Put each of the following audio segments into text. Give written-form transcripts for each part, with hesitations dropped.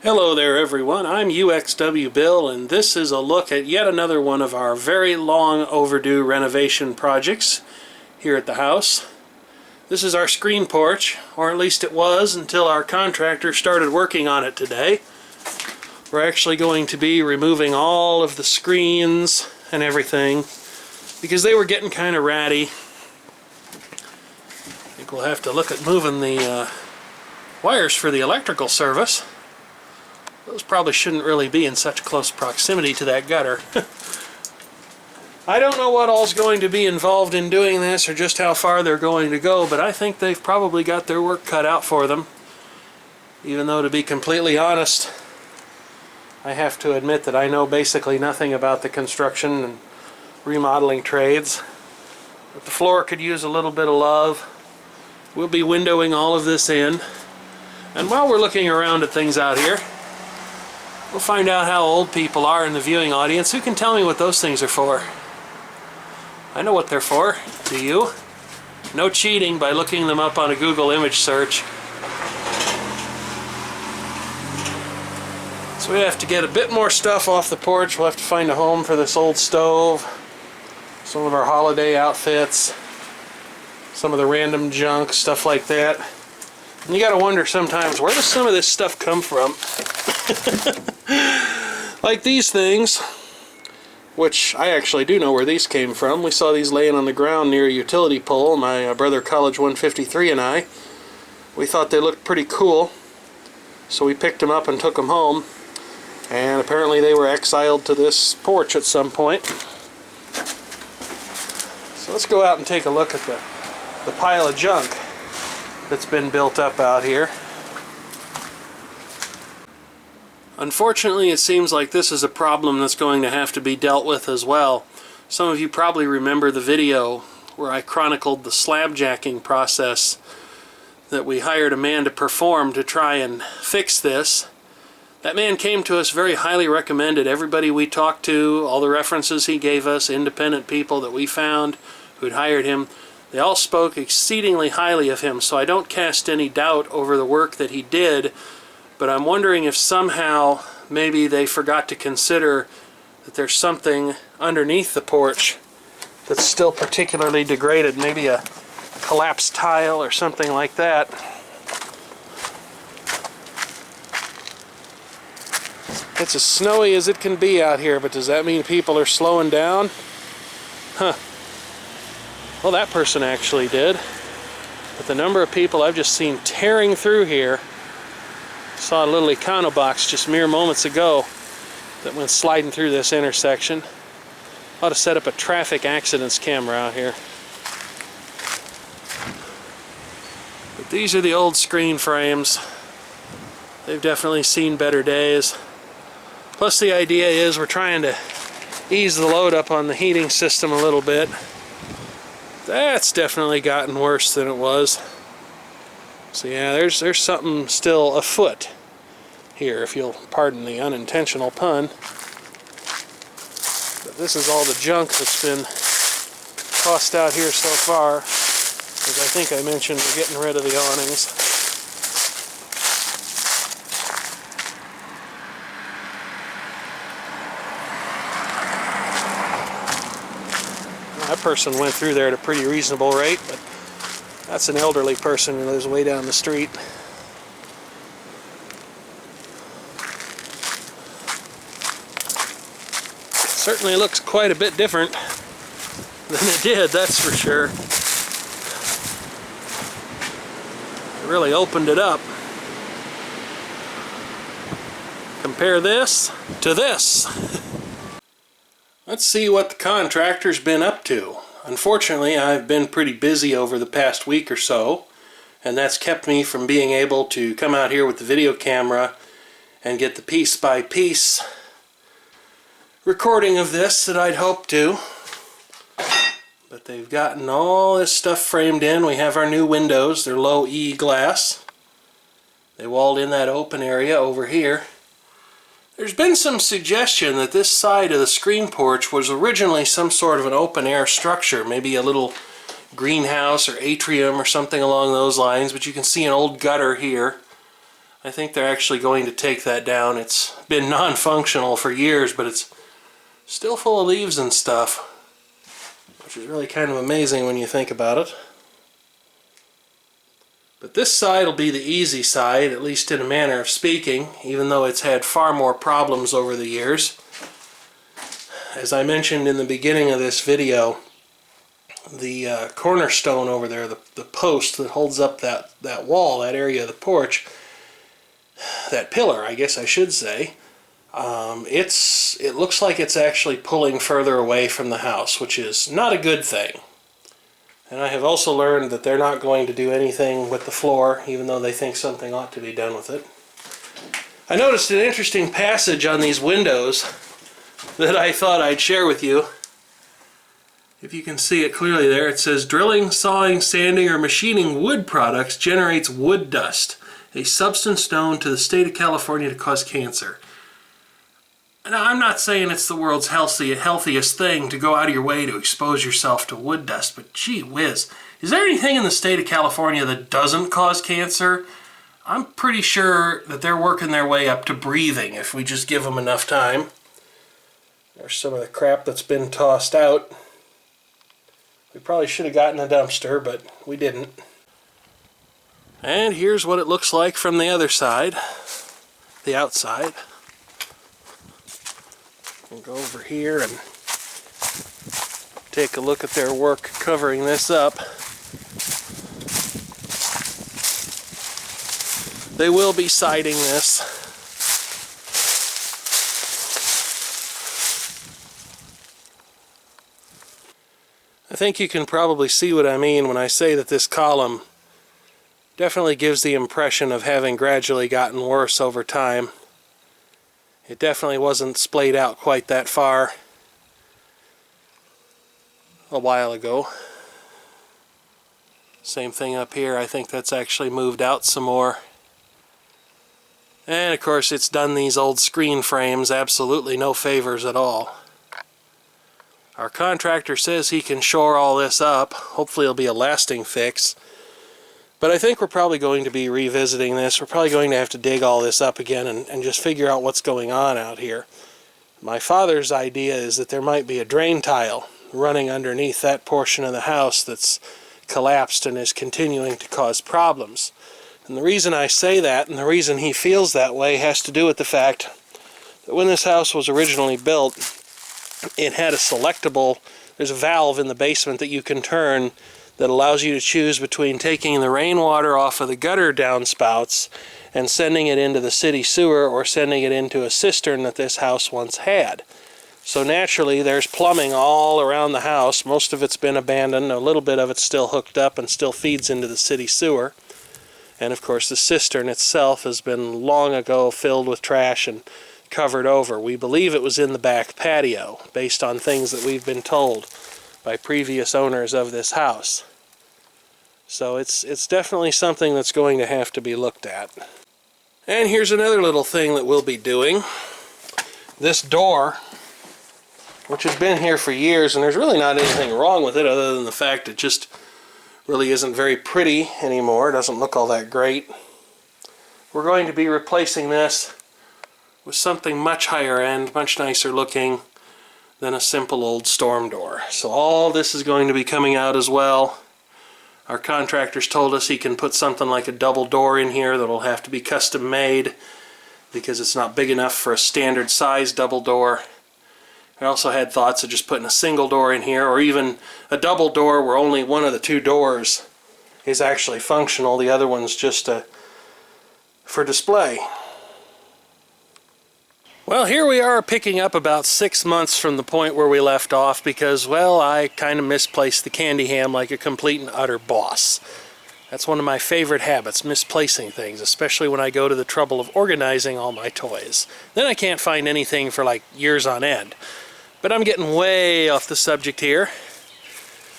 Hello there everyone, I'm uxwbill and this is a look at yet another one of our very long overdue renovation projects here at the house. This is our screen porch, or at least it was until our contractor started working on it today. We're actually going to be removing all of the screens and everything because they were getting kind of ratty. I think we'll have to look at moving the wires for the electrical service. Those probably shouldn't really be in such close proximity to that gutter. I don't know what all's going to be involved in doing this or just how far they're going to go, but I think they've probably got their work cut out for them. Even though, to be completely honest, I have to admit that I know basically nothing about the construction and remodeling trades. But the floor could use a little bit of love. We'll be windowing all of this in. And while we're looking around at things out here, we'll find out how old people are in the viewing audience. Who can tell me what those things are for? I know what they're for. Do you? No cheating by looking them up on a Google image search. So we have to get a bit more stuff off the porch. We'll have to find a home for this old stove, some of our holiday outfits, some of the random junk, stuff like that. And you gotta wonder sometimes, where does some of this stuff come from? Like these things, which I actually do know where these came from. We saw these laying on the ground near a utility pole, my brother College 153 and I. We thought they looked pretty cool, so we picked them up and took them home. And apparently they were exiled to this porch at some point. So let's go out and take a look at the pile of junk that's been built up out here. Unfortunately, it seems like this is a problem that's going to have to be dealt with as well. Some of you probably remember the video where I chronicled the slab jacking process that we hired a man to perform to try and fix this. That man came to us very highly recommended. Everybody we talked to, all the references he gave us, independent people that we found who'd hired him, they all spoke exceedingly highly of him, so I don't cast any doubt over the work that he did. But I'm wondering if somehow maybe they forgot to consider that there's something underneath the porch that's still particularly degraded, maybe a collapsed tile or something like that. It's as snowy as it can be out here, but does that mean people are slowing down? Huh. Well, that person actually did. But the number of people I've just seen tearing through here. Saw a little Econo box just mere moments ago that went sliding through this intersection. Ought to set up a traffic accidents camera out here. But these are the old screen frames. They've definitely seen better days. Plus the idea is we're trying to ease the load up on the heating system a little bit. That's definitely gotten worse than it was. So yeah, there's something still afoot here, if you'll pardon the unintentional pun. But this is all the junk that's been tossed out here so far. As I think I mentioned, we're getting rid of the awnings. That person went through there at a pretty reasonable rate, but that's an elderly person who lives way down the street. It certainly looks quite a bit different than it did, that's for sure. It really opened it up. Compare this to this. Let's see what the contractor's been up to. Unfortunately, I've been pretty busy over the past week or so, and that's kept me from being able to come out here with the video camera and get the piece-by-piece recording of this that I'd hoped to. But they've gotten all this stuff framed in. We have our new windows. They're low E glass. They walled in that open area over here. There's been some suggestion that this side of the screen porch was originally some sort of an open-air structure, maybe a little greenhouse or atrium or something along those lines, but you can see an old gutter here. I think they're actually going to take that down. It's been non-functional for years, but it's still full of leaves and stuff, which is really kind of amazing when you think about it. But this side will be the easy side, at least in a manner of speaking, even though it's had far more problems over the years. As I mentioned in the beginning of this video, the cornerstone over there, the post that holds up that wall, that area of the porch, that pillar, I guess I should say, it looks like it's actually pulling further away from the house, which is not a good thing. And I have also learned that they're not going to do anything with the floor, even though they think something ought to be done with it. I noticed an interesting passage on these windows that I thought I'd share with you. If you can see it clearly there, it says, "Drilling, sawing, sanding, or machining wood products generates wood dust, a substance known to the state of California to cause cancer." Now, I'm not saying it's the world's healthiest thing to go out of your way to expose yourself to wood dust, but gee whiz, is there anything in the state of California that doesn't cause cancer? I'm pretty sure that they're working their way up to breathing if we just give them enough time. There's some of the crap that's been tossed out. We probably should have gotten a dumpster, but we didn't. And here's what it looks like from the other side, the outside. We'll go over here and take a look at their work covering this up. They will be siding this. I think you can probably see what I mean when I say that this column definitely gives the impression of having gradually gotten worse over time. It definitely wasn't splayed out quite that far a while ago. Same thing up here. I think that's actually moved out some more. And of course it's done these old screen frames absolutely no favors at all. Our contractor says he can shore all this up. Hopefully it'll be a lasting fix. But I think we're probably going to be revisiting this. We're probably going to have to dig all this up again and just figure out what's going on out here. My father's idea is that there might be a drain tile running underneath that portion of the house that's collapsed and is continuing to cause problems. And the reason I say that, and the reason he feels that way, has to do with the fact that when this house was originally built, it had a selectable, there's a valve in the basement that you can turn that allows you to choose between taking the rainwater off of the gutter downspouts and sending it into the city sewer, or sending it into a cistern that this house once had. So naturally there's plumbing all around the house. Most of it's been abandoned. A little bit of it's still hooked up and still feeds into the city sewer. And of course the cistern itself has been long ago filled with trash and covered over. We believe it was in the back patio, based on things that we've been told by previous owners of this house. So it's definitely something that's going to have to be looked at. And here's another little thing that we'll be doing. This door, which has been here for years, and there's really not anything wrong with it other than the fact it just really isn't very pretty anymore. It doesn't look all that great. We're going to be replacing this with something much higher end, much nicer looking than a simple old storm door. So all this is going to be coming out as well. Our contractor's told us he can put something like a double door in here that'll have to be custom made because it's not big enough for a standard size double door. I also had thoughts of just putting a single door in here, or even a double door where only one of the two doors is actually functional. The other one's just for display. Well, here we are picking up about 6 months from the point where we left off because, well, I kind of misplaced the candy ham like a complete and utter boss. That's one of my favorite habits, misplacing things, especially when I go to the trouble of organizing all my toys. Then I can't find anything for like years on end. But I'm getting way off the subject here.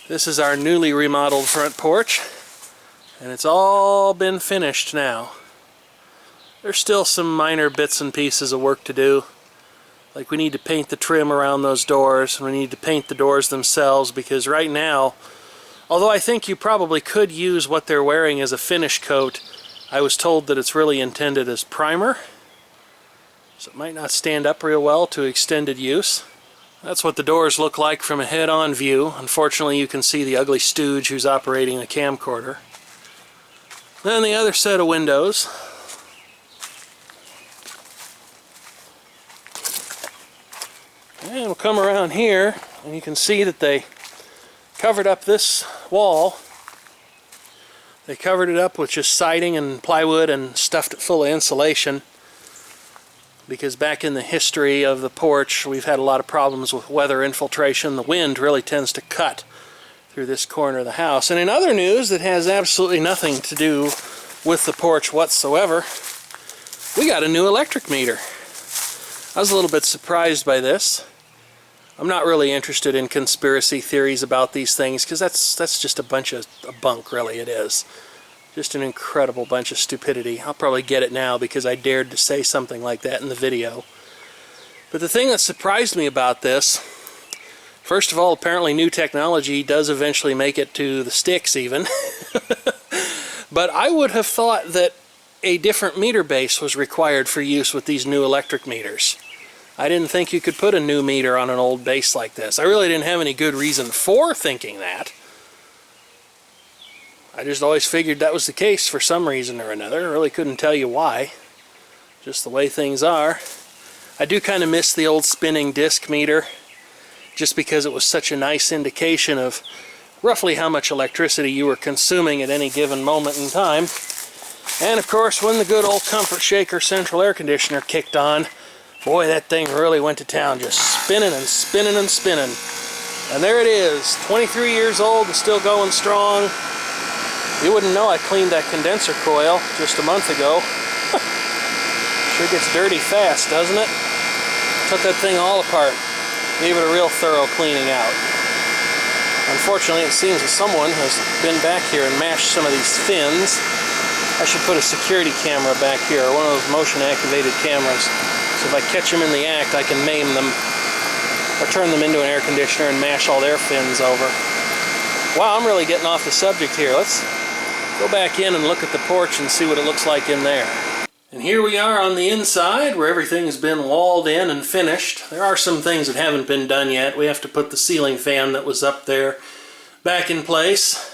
This is our newly remodeled front porch, and it's all been finished now. There's still some minor bits and pieces of work to do. Like we need to paint the trim around those doors, and we need to paint the doors themselves, because right now, although I think you probably could use what they're wearing as a finish coat, I was told that it's really intended as primer, so it might not stand up real well to extended use. That's what the doors look like from a head-on view. Unfortunately, you can see the ugly stooge who's operating the camcorder. Then the other set of windows. And we'll come around here, and you can see that they covered up this wall. They covered it up with just siding and plywood and stuffed it full of insulation, because back in the history of the porch we've had a lot of problems with weather infiltration. The wind really tends to cut through this corner of the house. And in other news that has absolutely nothing to do with the porch whatsoever, we got a new electric meter. I was a little bit surprised by this. I'm not really interested in conspiracy theories about these things, because that's just a bunch of bunk, really. It is just an incredible bunch of stupidity. I'll probably get it now because I dared to say something like that in the video. But the thing that surprised me about this, first of all, apparently new technology does eventually make it to the sticks even. But I would have thought that a different meter base was required for use with these new electric meters. I didn't think you could put a new meter on an old base like this. I really didn't have any good reason for thinking that. I just always figured that was the case for some reason or another. I really couldn't tell you why. Just the way things are. I do kind of miss the old spinning disc meter, just because it was such a nice indication of roughly how much electricity you were consuming at any given moment in time. And of course, when the good old Comfort Shaker central air conditioner kicked on, boy, that thing really went to town, just spinning and spinning and spinning. And there it is, 23 years old and still going strong. You wouldn't know I cleaned that condenser coil just a month ago. Sure gets dirty fast, doesn't it? Took that thing all apart. Gave it a real thorough cleaning out. Unfortunately, it seems that someone has been back here and mashed some of these fins. I should put a security camera back here, one of those motion-activated cameras. So if I catch them in the act, I can maim them or turn them into an air conditioner and mash all their fins over. Wow, I'm really getting off the subject here. Let's go back in and look at the porch and see what it looks like in there. And here we are on the inside where everything's been walled in and finished. There are some things that haven't been done yet. We have to put the ceiling fan that was up there back in place.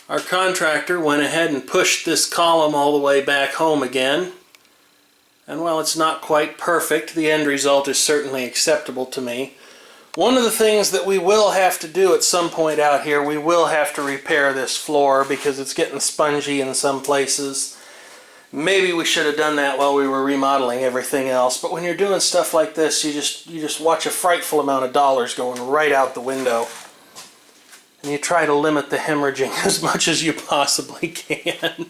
Our contractor went ahead and pushed this column all the way back home again. And while it's not quite perfect, the end result is certainly acceptable to me. One of the things that we will have to do at some point out here, we will have to repair this floor because it's getting spongy in some places. Maybe we should have done that while we were remodeling everything else, but when you're doing stuff like this, you just watch a frightful amount of dollars going right out the window. And you try to limit the hemorrhaging as much as you possibly can.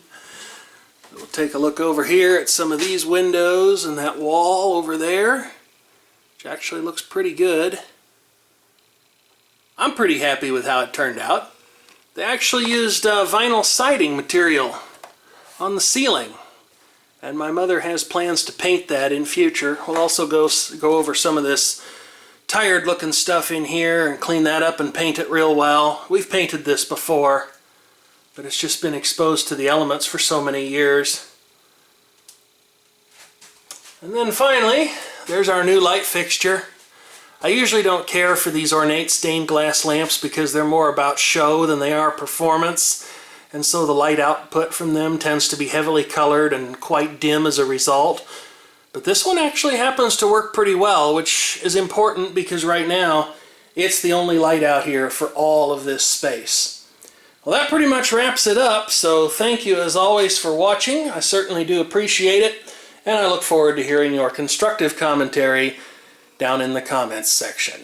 We'll take a look over here at some of these windows and that wall over there, which actually looks pretty good. I'm pretty happy with how it turned out. They actually used vinyl siding material on the ceiling, and my mother has plans to paint that in future. We'll also go over some of this tired looking stuff in here and clean that up and paint it real well. We've painted this before, but it's just been exposed to the elements for so many years. And then finally, there's our new light fixture. I usually don't care for these ornate stained glass lamps because they're more about show than they are performance, and so the light output from them tends to be heavily colored and quite dim as a result. But this one actually happens to work pretty well, which is important because right now it's the only light out here for all of this space. Well, that pretty much wraps it up, so thank you as always for watching. I certainly do appreciate it, and I look forward to hearing your constructive commentary down in the comments section.